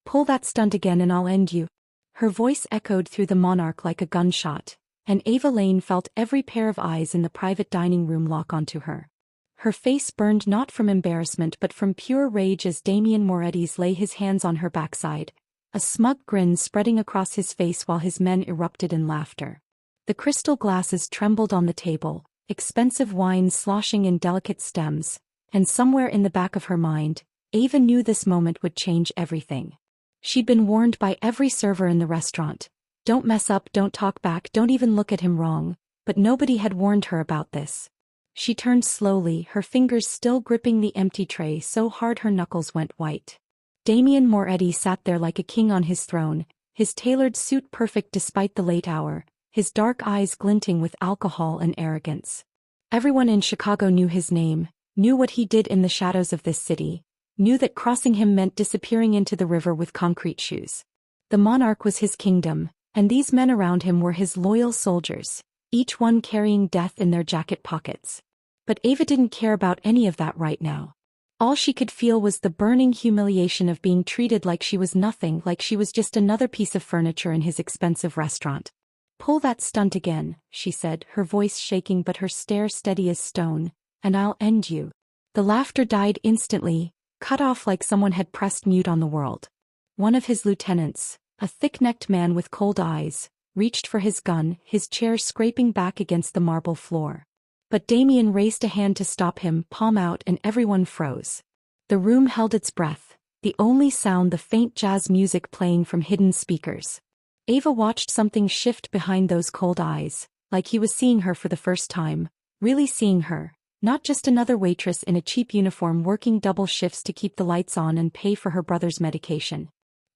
Pull that stunt again and I'll end you. Her voice echoed through the monarch like a gunshot, and Ava Lane felt every pair of eyes in the private dining room lock onto her. Her face burned not from embarrassment but from pure rage as Damian Moretti lay his hands on her backside, a smug grin spreading across his face while his men erupted in laughter. The crystal glasses trembled on the table, expensive wine sloshing in delicate stems, and somewhere in the back of her mind, Ava knew this moment would change everything. She'd been warned by every server in the restaurant. Don't mess up, don't talk back, don't even look at him wrong, but nobody had warned her about this. She turned slowly, her fingers still gripping the empty tray so hard her knuckles went white. Damian Moretti sat there like a king on his throne, his tailored suit perfect despite the late hour, his dark eyes glinting with alcohol and arrogance. Everyone in Chicago knew his name, knew what he did in the shadows of this city, knew that crossing him meant disappearing into the river with concrete shoes. The monarch was his kingdom, and these men around him were his loyal soldiers, each one carrying death in their jacket pockets. But Ava didn't care about any of that right now. All she could feel was the burning humiliation of being treated like she was nothing, like she was just another piece of furniture in his expensive restaurant. Pull that stunt again, she said, her voice shaking but her stare steady as stone, and I'll end you. The laughter died instantly, cut off like someone had pressed mute on the world. One of his lieutenants, a thick-necked man with cold eyes, reached for his gun, his chair scraping back against the marble floor. But Damian raised a hand to stop him, palm out, and everyone froze. The room held its breath, the only sound the faint jazz music playing from hidden speakers. Ava watched something shift behind those cold eyes, like he was seeing her for the first time, really seeing her, not just another waitress in a cheap uniform working double shifts to keep the lights on and pay for her brother's medication.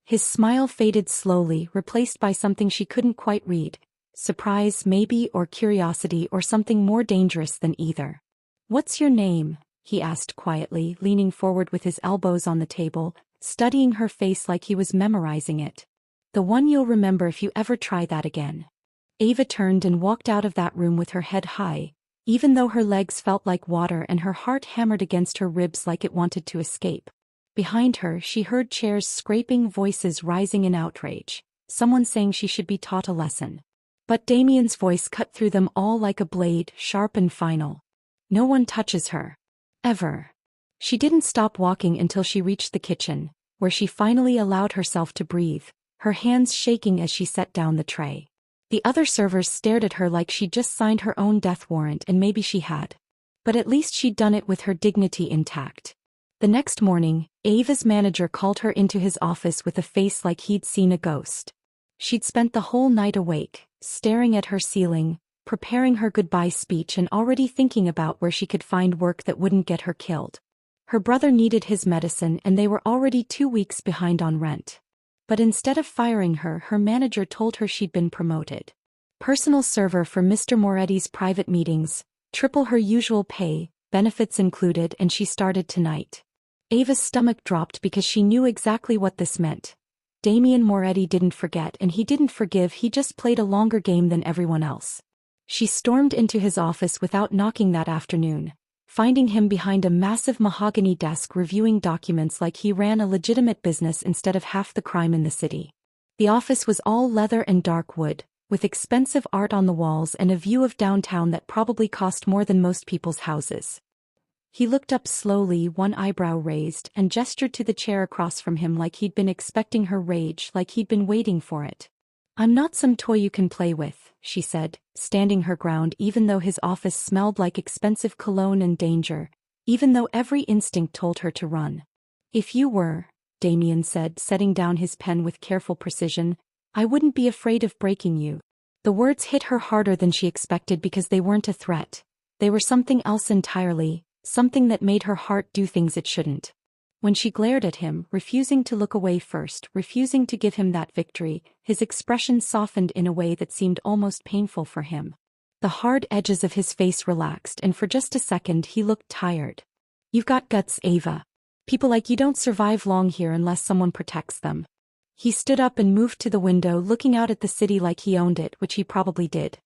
His smile faded slowly, replaced by something she couldn't quite read. Surprise maybe, or curiosity, or something more dangerous than either. "What's your name?" he asked quietly, leaning forward with his elbows on the table, studying her face like he was memorizing it. "The one you'll remember if you ever try that again." Ava turned and walked out of that room with her head high, even though her legs felt like water and her heart hammered against her ribs like it wanted to escape. Behind her, she heard chairs scraping, voices rising in outrage, someone saying she should be taught a lesson. But Damian's voice cut through them all like a blade, sharp and final. "No one touches her. Ever." She didn't stop walking until she reached the kitchen, where she finally allowed herself to breathe, her hands shaking as she set down the tray. The other servers stared at her like she'd just signed her own death warrant, and maybe she had. But at least she'd done it with her dignity intact. The next morning, Ava's manager called her into his office with a face like he'd seen a ghost. She'd spent the whole night awake, staring at her ceiling, preparing her goodbye speech and already thinking about where she could find work that wouldn't get her killed. Her brother needed his medicine and they were already 2 weeks behind on rent. But instead of firing her, her manager told her she'd been promoted. Personal server for Mr. Moretti's private meetings, triple her usual pay, benefits included, and she started tonight. Ava's stomach dropped because she knew exactly what this meant. Damian Moretti didn't forget and he didn't forgive, he just played a longer game than everyone else. She stormed into his office without knocking that afternoon, finding him behind a massive mahogany desk reviewing documents like he ran a legitimate business instead of half the crime in the city. The office was all leather and dark wood, with expensive art on the walls and a view of downtown that probably cost more than most people's houses. He looked up slowly, one eyebrow raised, and gestured to the chair across from him like he'd been expecting her rage, like he'd been waiting for it. "I'm not some toy you can play with," she said, standing her ground even though his office smelled like expensive cologne and danger, even though every instinct told her to run. "If you were," Damian said, setting down his pen with careful precision, "I wouldn't be afraid of breaking you." The words hit her harder than she expected because they weren't a threat. They were something else entirely. Something that made her heart do things it shouldn't. When she glared at him, refusing to look away first, refusing to give him that victory, his expression softened in a way that seemed almost painful for him. The hard edges of his face relaxed and for just a second he looked tired. "You've got guts, Ava. People like you don't survive long here unless someone protects them." He stood up and moved to the window, looking out at the city like he owned it, which he probably did.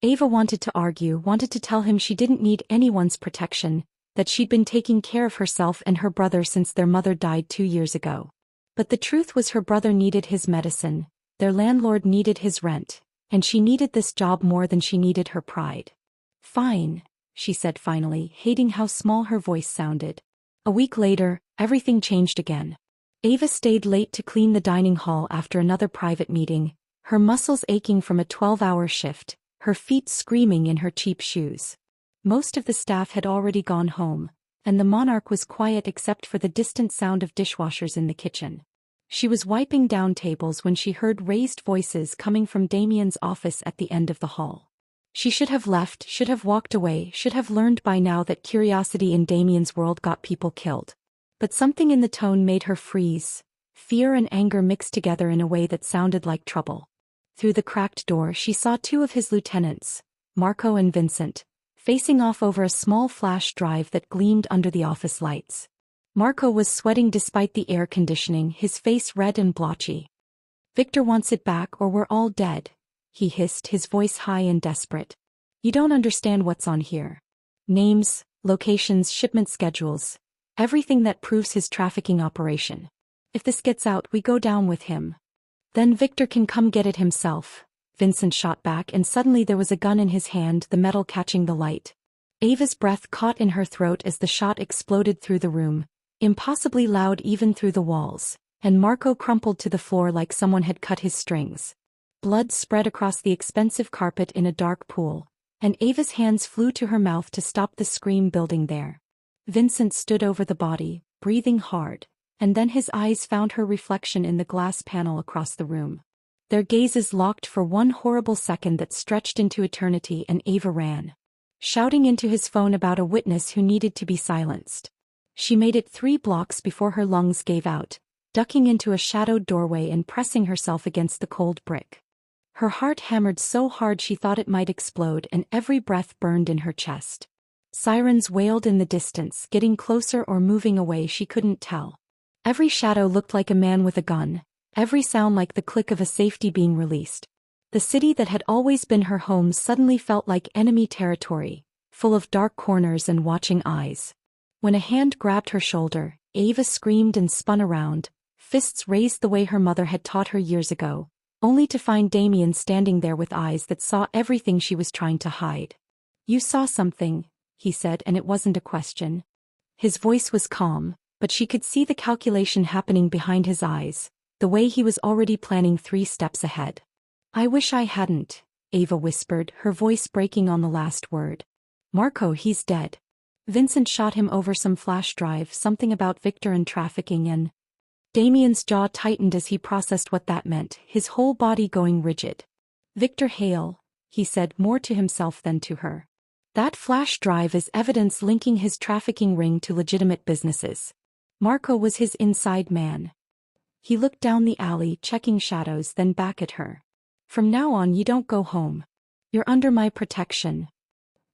Ava wanted to argue, wanted to tell him she didn't need anyone's protection, that she'd been taking care of herself and her brother since their mother died 2 years ago. But the truth was her brother needed his medicine, their landlord needed his rent, and she needed this job more than she needed her pride. Fine, she said finally, hating how small her voice sounded. A week later, everything changed again. Ava stayed late to clean the dining hall after another private meeting, her muscles aching from a 12-hour shift, her feet screaming in her cheap shoes. Most of the staff had already gone home, and the monarch was quiet except for the distant sound of dishwashers in the kitchen. She was wiping down tables when she heard raised voices coming from Damian's office at the end of the hall. She should have left, should have walked away, should have learned by now that curiosity in Damian's world got people killed. But something in the tone made her freeze. Fear and anger mixed together in a way that sounded like trouble. Through the cracked door she saw two of his lieutenants, Marco and Vincent, facing off over a small flash drive that gleamed under the office lights. Marco was sweating despite the air conditioning, his face red and blotchy. "Victor wants it back or we're all dead," he hissed, his voice high and desperate. "You don't understand what's on here. Names, locations, shipment schedules, everything that proves his trafficking operation. If this gets out, we go down with him. Then Victor can come get it himself." Vincent shot back, and suddenly there was a gun in his hand, the metal catching the light. Ava's breath caught in her throat as the shot exploded through the room, impossibly loud even through the walls, and Marco crumpled to the floor like someone had cut his strings. Blood spread across the expensive carpet in a dark pool, and Ava's hands flew to her mouth to stop the scream building there. Vincent stood over the body, breathing hard, and then his eyes found her reflection in the glass panel across the room. Their gazes locked for one horrible second that stretched into eternity, and Ava ran, shouting into his phone about a witness who needed to be silenced. She made it 3 blocks before her lungs gave out, ducking into a shadowed doorway and pressing herself against the cold brick. Her heart hammered so hard she thought it might explode, and every breath burned in her chest. Sirens wailed in the distance, getting closer or moving away, she couldn't tell. Every shadow looked like a man with a gun, every sound like the click of a safety being released. The city that had always been her home suddenly felt like enemy territory, full of dark corners and watching eyes. When a hand grabbed her shoulder, Ava screamed and spun around, fists raised the way her mother had taught her years ago, only to find Damian standing there with eyes that saw everything she was trying to hide. "You saw something," he said, and it wasn't a question. His voice was calm, but she could see the calculation happening behind his eyes, the way he was already planning 3 steps ahead. "I wish I hadn't," Ava whispered, her voice breaking on the last word. "Marco, he's dead." Vincent shot him over some flash drive, something about Victor and trafficking, and Damian's jaw tightened as he processed what that meant, his whole body going rigid. "Victor Hale," he said, more to himself than to her. "That flash drive is evidence linking his trafficking ring to legitimate businesses. Marco was his inside man." He looked down the alley, checking shadows, then back at her. "From now on you don't go home. You're under my protection."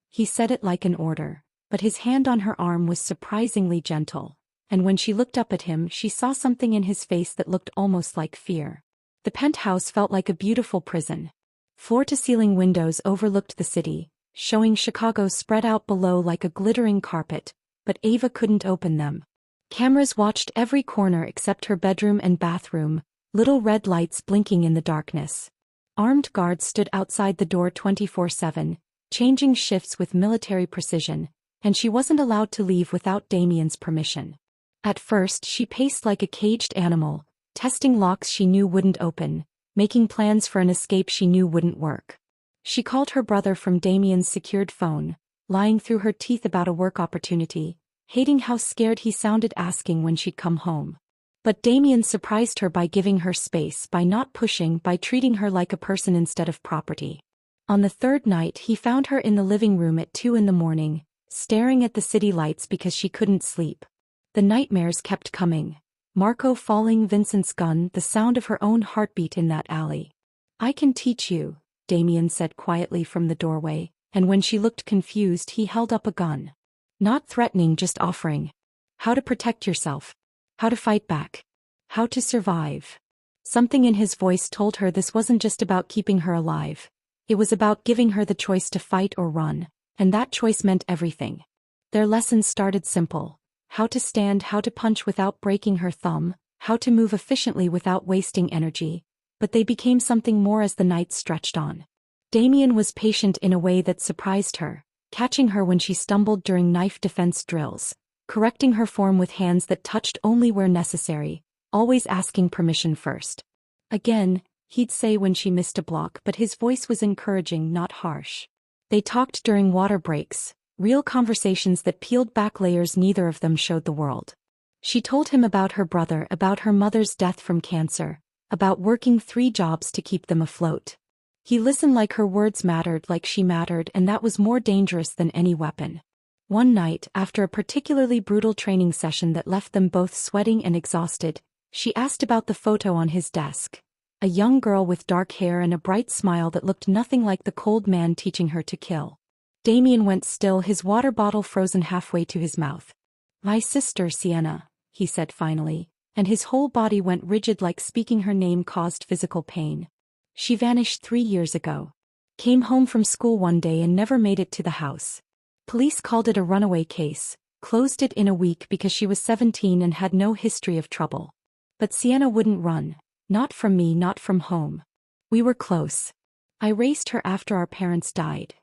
He said it like an order, but his hand on her arm was surprisingly gentle, and when she looked up at him she saw something in his face that looked almost like fear. The penthouse felt like a beautiful prison. Floor-to-ceiling windows overlooked the city, showing Chicago spread out below like a glittering carpet, but Ava couldn't open them. Cameras watched every corner except her bedroom and bathroom, little red lights blinking in the darkness. Armed guards stood outside the door 24/7, changing shifts with military precision, and she wasn't allowed to leave without Damian's permission. At first she paced like a caged animal, testing locks she knew wouldn't open, making plans for an escape she knew wouldn't work. She called her brother from Damian's secured phone, lying through her teeth about a work opportunity, hating how scared he sounded asking when she'd come home. But Damian surprised her by giving her space, by not pushing, by treating her like a person instead of property. On the 3rd night he found her in the living room at 2 in the morning, staring at the city lights because she couldn't sleep. The nightmares kept coming. Marco falling, Vincent's gun, the sound of her own heartbeat in that alley. "I can teach you," Damian said quietly from the doorway, and when she looked confused he held up a gun. Not threatening, just offering. How to protect yourself. How to fight back. How to survive. Something in his voice told her this wasn't just about keeping her alive. It was about giving her the choice to fight or run, and that choice meant everything. Their lessons started simple. How to stand, how to punch without breaking her thumb, how to move efficiently without wasting energy, but they became something more as the nights stretched on. Damian was patient in a way that surprised her, catching her when she stumbled during knife defense drills, correcting her form with hands that touched only where necessary, always asking permission first. Again, he'd say when she missed a block, but his voice was encouraging, not harsh. They talked during water breaks, real conversations that peeled back layers neither of them showed the world. She told him about her brother, about her mother's death from cancer, about working 3 jobs to keep them afloat. He listened like her words mattered, like she mattered, and that was more dangerous than any weapon. One night, after a particularly brutal training session that left them both sweating and exhausted, she asked about the photo on his desk. A young girl with dark hair and a bright smile that looked nothing like the cold man teaching her to kill. Damian went still, his water bottle frozen halfway to his mouth. "My sister, Sienna," he said finally, and his whole body went rigid like speaking her name caused physical pain. "She vanished 3 years ago. Came home from school one day and never made it to the house. Police called it a runaway case, closed it in a week because she was 17 and had no history of trouble. But Sienna wouldn't run. Not from me, not from home. We were close. I raised her after our parents died."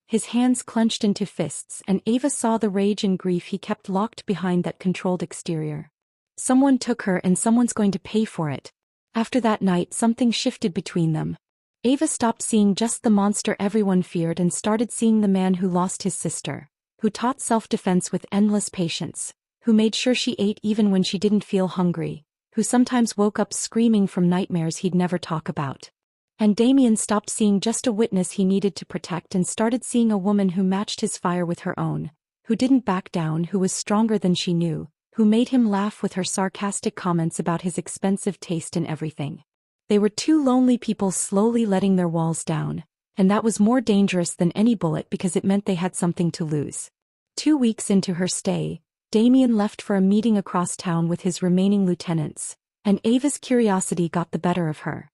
His hands clenched into fists, and Ava saw the rage and grief he kept locked behind that controlled exterior. "Someone took her and someone's going to pay for it." After that night, something shifted between them. Ava stopped seeing just the monster everyone feared and started seeing the man who lost his sister, who taught self-defense with endless patience, who made sure she ate even when she didn't feel hungry, who sometimes woke up screaming from nightmares he'd never talk about. And Damian stopped seeing just a witness he needed to protect and started seeing a woman who matched his fire with her own, who didn't back down, who was stronger than she knew, who made him laugh with her sarcastic comments about his expensive taste in everything. They were 2 lonely people slowly letting their walls down, and that was more dangerous than any bullet because it meant they had something to lose. 2 weeks into her stay, Damian left for a meeting across town with his remaining lieutenants, and Ava's curiosity got the better of her.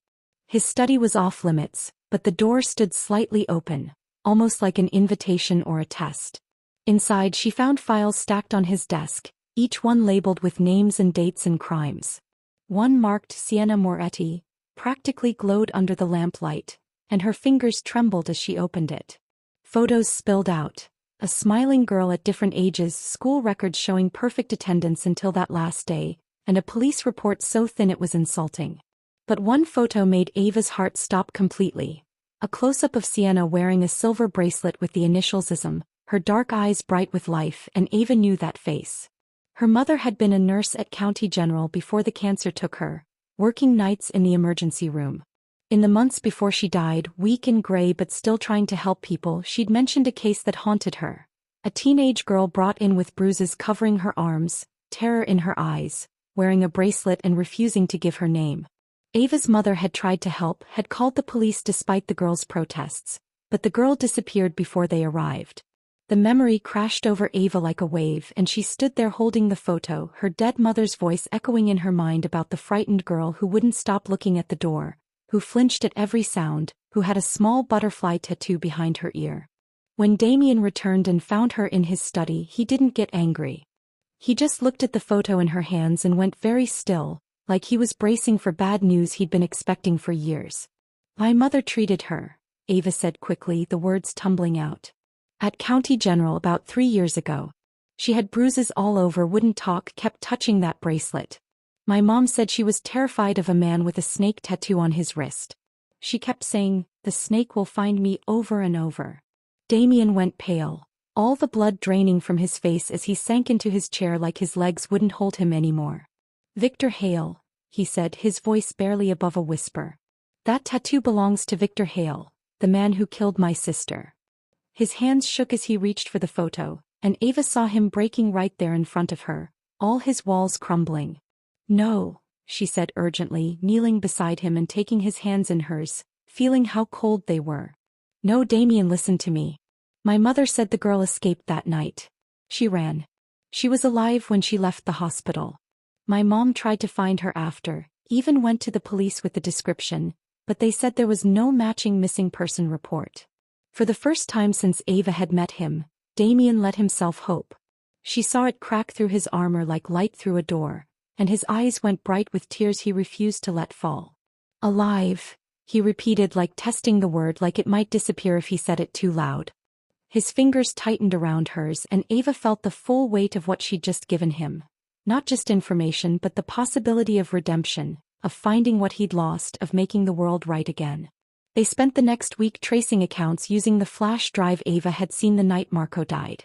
His study was off limits, but the door stood slightly open, almost like an invitation or a test. Inside, she found files stacked on his desk, each one labeled with names and dates and crimes. One marked Sienna Moretti, practically glowed under the lamplight, and her fingers trembled as she opened it. Photos spilled out. A smiling girl at different ages, school records showing perfect attendance until that last day, and a police report so thin it was insulting. But one photo made Ava's heart stop completely. A close-up of Sienna wearing a silver bracelet with the initials ISM, her dark eyes bright with life, and Ava knew that face. Her mother had been a nurse at County General before the cancer took her, working nights in the emergency room. In the months before she died, weak and gray but still trying to help people, she'd mentioned a case that haunted her. A teenage girl brought in with bruises covering her arms, terror in her eyes, wearing a bracelet and refusing to give her name. Ava's mother had tried to help, had called the police despite the girl's protests, but the girl disappeared before they arrived. The memory crashed over Ava like a wave, and she stood there holding the photo, her dead mother's voice echoing in her mind about the frightened girl who wouldn't stop looking at the door, who flinched at every sound, who had a small butterfly tattoo behind her ear. When Damian returned and found her in his study, he didn't get angry. He just looked at the photo in her hands and went very still, like he was bracing for bad news he'd been expecting for years. "My mother treated her," Ava said quickly, the words tumbling out. "At County General about 3 years ago. She had bruises all over, wouldn't talk, kept touching that bracelet. My mom said she was terrified of a man with a snake tattoo on his wrist. She kept saying, 'The snake will find me,' over and over." Damian went pale, all the blood draining from his face as he sank into his chair like his legs wouldn't hold him anymore. "Victor Hale," he said, his voice barely above a whisper. "That tattoo belongs to Victor Hale, the man who killed my sister." His hands shook as he reached for the photo, and Ava saw him breaking right there in front of her, all his walls crumbling. "No," she said urgently, kneeling beside him and taking his hands in hers, feeling how cold they were. "No, Damian, listen to me. My mother said the girl escaped that night. She ran. She was alive when she left the hospital. My mom tried to find her after, even went to the police with the description, but they said there was no matching missing person report." For the first time since Ava had met him, Damian let himself hope. She saw it crack through his armor like light through a door, and his eyes went bright with tears he refused to let fall. Alive, he repeated, like testing the word, like it might disappear if he said it too loud. His fingers tightened around hers, and Ava felt the full weight of what she'd just given him. Not just information, but the possibility of redemption, of finding what he'd lost, of making the world right again. They spent the next week tracing accounts using the flash drive Ava had seen the night Marco died.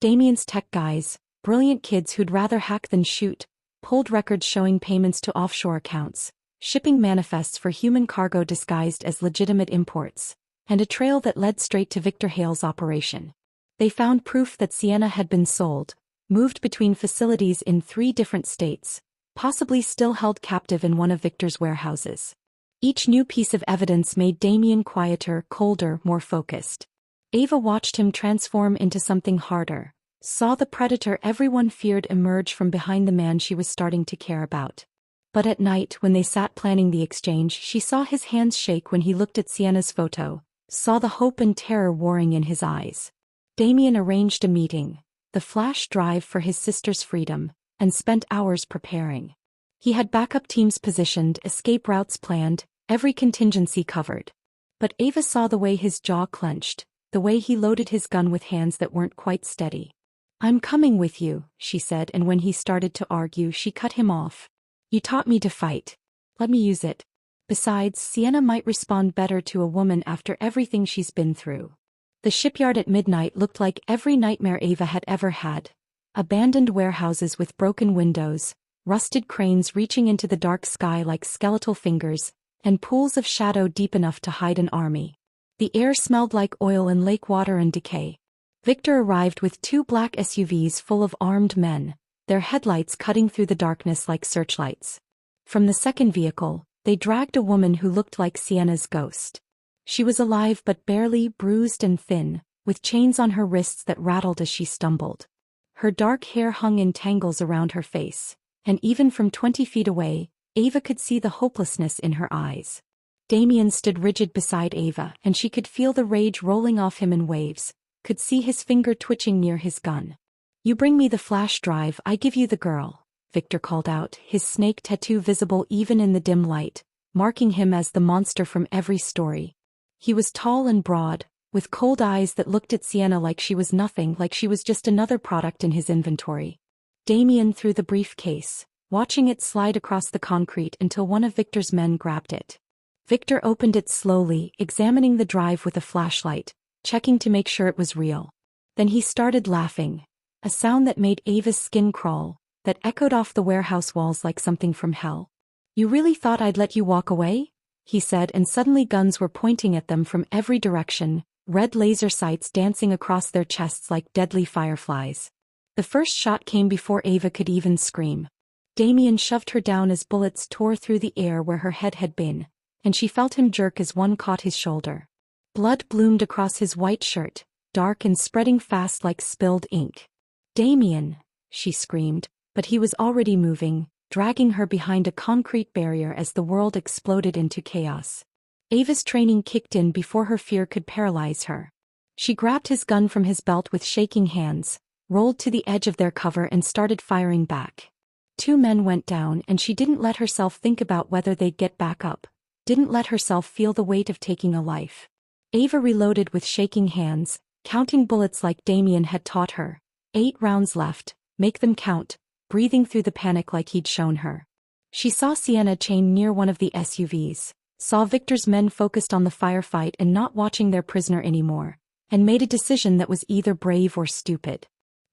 Damian's tech guys, brilliant kids who'd rather hack than shoot, pulled records showing payments to offshore accounts, shipping manifests for human cargo disguised as legitimate imports, and a trail that led straight to Victor Hale's operation. They found proof that Sienna had been sold, moved between facilities in 3 different states, possibly still held captive in one of Victor's warehouses. Each new piece of evidence made Damian quieter, colder, more focused. Ava watched him transform into something harder, saw the predator everyone feared emerge from behind the man she was starting to care about. But at night, when they sat planning the exchange, she saw his hands shake when he looked at Sienna's photo, saw the hope and terror warring in his eyes. Damian arranged a meeting, the flash drive for his sister's freedom, and spent hours preparing. He had backup teams positioned, escape routes planned, every contingency covered. But Ava saw the way his jaw clenched, the way he loaded his gun with hands that weren't quite steady. "I'm coming with you," she said, and when he started to argue, she cut him off. "You taught me to fight. Let me use it. Besides, Sienna might respond better to a woman after everything she's been through." The shipyard at midnight looked like every nightmare Ava had ever had. Abandoned warehouses with broken windows, rusted cranes reaching into the dark sky like skeletal fingers, and pools of shadow deep enough to hide an army. The air smelled like oil and lake water and decay. Victor arrived with 2 black SUVs full of armed men, their headlights cutting through the darkness like searchlights. From the second vehicle, they dragged a woman who looked like Sienna's ghost. She was alive but barely, bruised and thin, with chains on her wrists that rattled as she stumbled. Her dark hair hung in tangles around her face, and even from 20 feet away, Ava could see the hopelessness in her eyes. Damian stood rigid beside Ava, and she could feel the rage rolling off him in waves, could see his finger twitching near his gun. "You bring me the flash drive, I give you the girl," Victor called out, his snake tattoo visible even in the dim light, marking him as the monster from every story. He was tall and broad, with cold eyes that looked at Sienna like she was nothing, like she was just another product in his inventory. Damian threw the briefcase, watching it slide across the concrete until one of Victor's men grabbed it. Victor opened it slowly, examining the drive with a flashlight, checking to make sure it was real. Then he started laughing, a sound that made Ava's skin crawl, that echoed off the warehouse walls like something from hell. "You really thought I'd let you walk away?" he said, and suddenly guns were pointing at them from every direction, red laser sights dancing across their chests like deadly fireflies. The first shot came before Ava could even scream. Damian shoved her down as bullets tore through the air where her head had been, and she felt him jerk as one caught his shoulder. Blood bloomed across his white shirt, dark and spreading fast like spilled ink. "Damian!" she screamed, but he was already moving, dragging her behind a concrete barrier as the world exploded into chaos. Ava's training kicked in before her fear could paralyze her. She grabbed his gun from his belt with shaking hands, rolled to the edge of their cover and started firing back. 2 men went down, and she didn't let herself think about whether they'd get back up, didn't let herself feel the weight of taking a life. Ava reloaded with shaking hands, counting bullets like Damian had taught her. 8 rounds left, make them count, breathing through the panic like he'd shown her. She saw Sienna chained near one of the SUVs, saw Victor's men focused on the firefight and not watching their prisoner anymore, and made a decision that was either brave or stupid.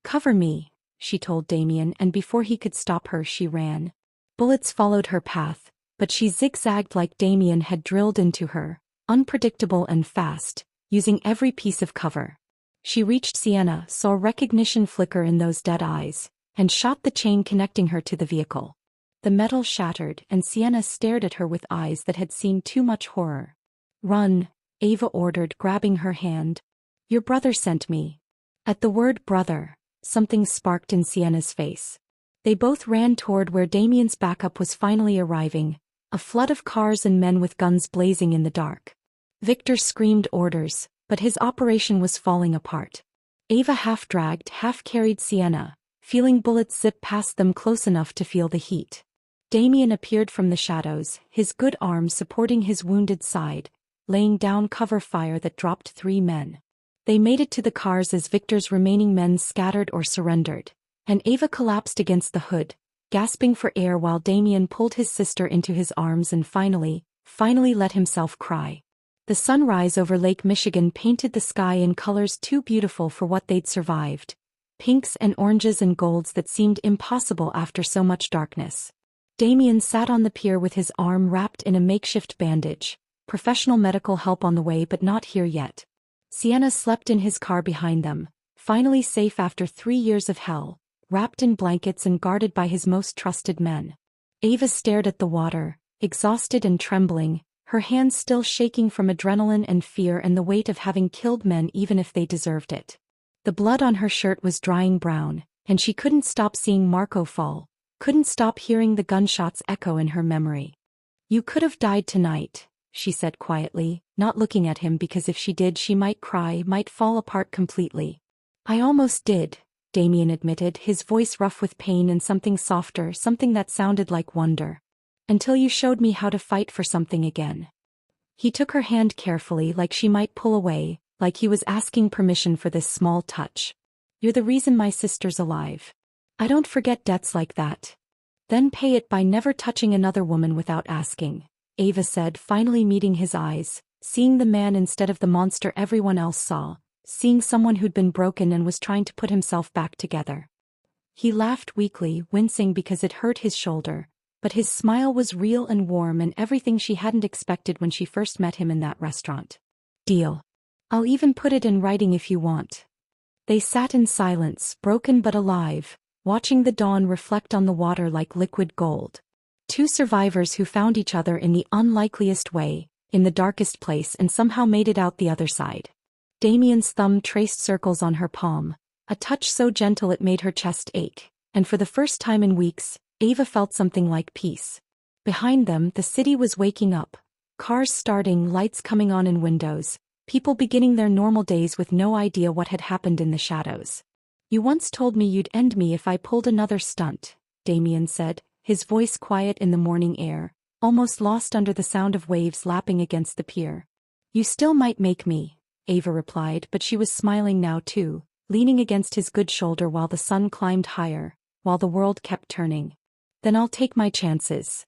"Cover me," she told Damian, and before he could stop her she ran. Bullets followed her path, but she zigzagged like Damian had drilled into her, unpredictable and fast, using every piece of cover. She reached Sienna, saw recognition flicker in those dead eyes, and shot the chain connecting her to the vehicle. The metal shattered, and Sienna stared at her with eyes that had seen too much horror. "Run," Ava ordered, grabbing her hand. "Your brother sent me." At the word brother, something sparked in Sienna's face. They both ran toward where Damian's backup was finally arriving, a flood of cars and men with guns blazing in the dark. Victor screamed orders, but his operation was falling apart. Ava half-dragged, half-carried Sienna, feeling bullets zip past them close enough to feel the heat. Damian appeared from the shadows, his good arm supporting his wounded side, laying down cover fire that dropped 3 men. They made it to the cars as Victor's remaining men scattered or surrendered, and Ava collapsed against the hood, gasping for air while Damian pulled his sister into his arms and finally let himself cry. The sunrise over Lake Michigan painted the sky in colors too beautiful for what they'd survived, pinks and oranges and golds that seemed impossible after so much darkness. Damian sat on the pier with his arm wrapped in a makeshift bandage, professional medical help on the way but not here yet. Sienna slept in his car behind them, finally safe after 3 years of hell, wrapped in blankets and guarded by his most trusted men. Ava stared at the water, exhausted and trembling, her hands still shaking from adrenaline and fear and the weight of having killed men even if they deserved it. The blood on her shirt was drying brown, and she couldn't stop seeing Marco fall, couldn't stop hearing the gunshots echo in her memory. "You could have died tonight," she said quietly, not looking at him because if she did she might cry, might fall apart completely. "I almost did," Damian admitted, his voice rough with pain and something softer, something that sounded like wonder. "Until you showed me how to fight for something again." He took her hand carefully like she might pull away, like he was asking permission for this small touch. "You're the reason my sister's alive. I don't forget debts like that." "Then pay it by never touching another woman without asking," Ava said, finally meeting his eyes, seeing the man instead of the monster everyone else saw, seeing someone who'd been broken and was trying to put himself back together. He laughed weakly, wincing because it hurt his shoulder, but his smile was real and warm and everything she hadn't expected when she first met him in that restaurant. "Deal. I'll even put it in writing if you want." They sat in silence, broken but alive, watching the dawn reflect on the water like liquid gold. 2 survivors who found each other in the unlikeliest way, in the darkest place and somehow made it out the other side. Damian's thumb traced circles on her palm, a touch so gentle it made her chest ache, and for the first time in weeks, Ava felt something like peace. Behind them, the city was waking up, cars starting, lights coming on in windows, people beginning their normal days with no idea what had happened in the shadows. "You once told me you'd end me if I pulled another stunt," Damian said, his voice quiet in the morning air, almost lost under the sound of waves lapping against the pier. "You still might make me," Ava replied, but she was smiling now too, leaning against his good shoulder while the sun climbed higher, while the world kept turning. "Then I'll take my chances."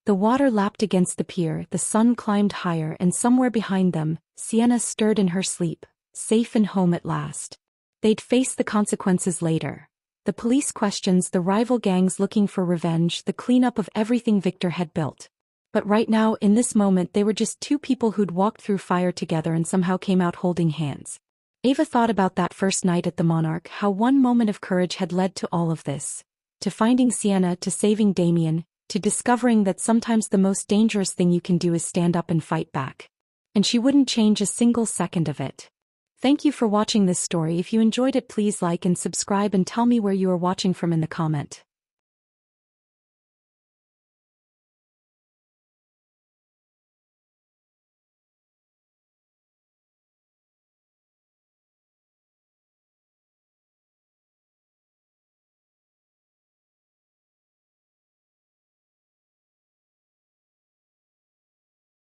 The water lapped against the pier, the sun climbed higher, and somewhere behind them, Sienna stirred in her sleep, safe and home at last. They'd face the consequences later. The police questions, the rival gangs looking for revenge, the cleanup of everything Victor had built. But right now, in this moment, they were just 2 people who'd walked through fire together and somehow came out holding hands. Ava thought about that first night at the Monarch, how one moment of courage had led to all of this. To finding Sienna, to saving Damian, to discovering that sometimes the most dangerous thing you can do is stand up and fight back. And she wouldn't change a single second of it. Thank you for watching this story. If you enjoyed it, please like and subscribe and tell me where you are watching from in the comment.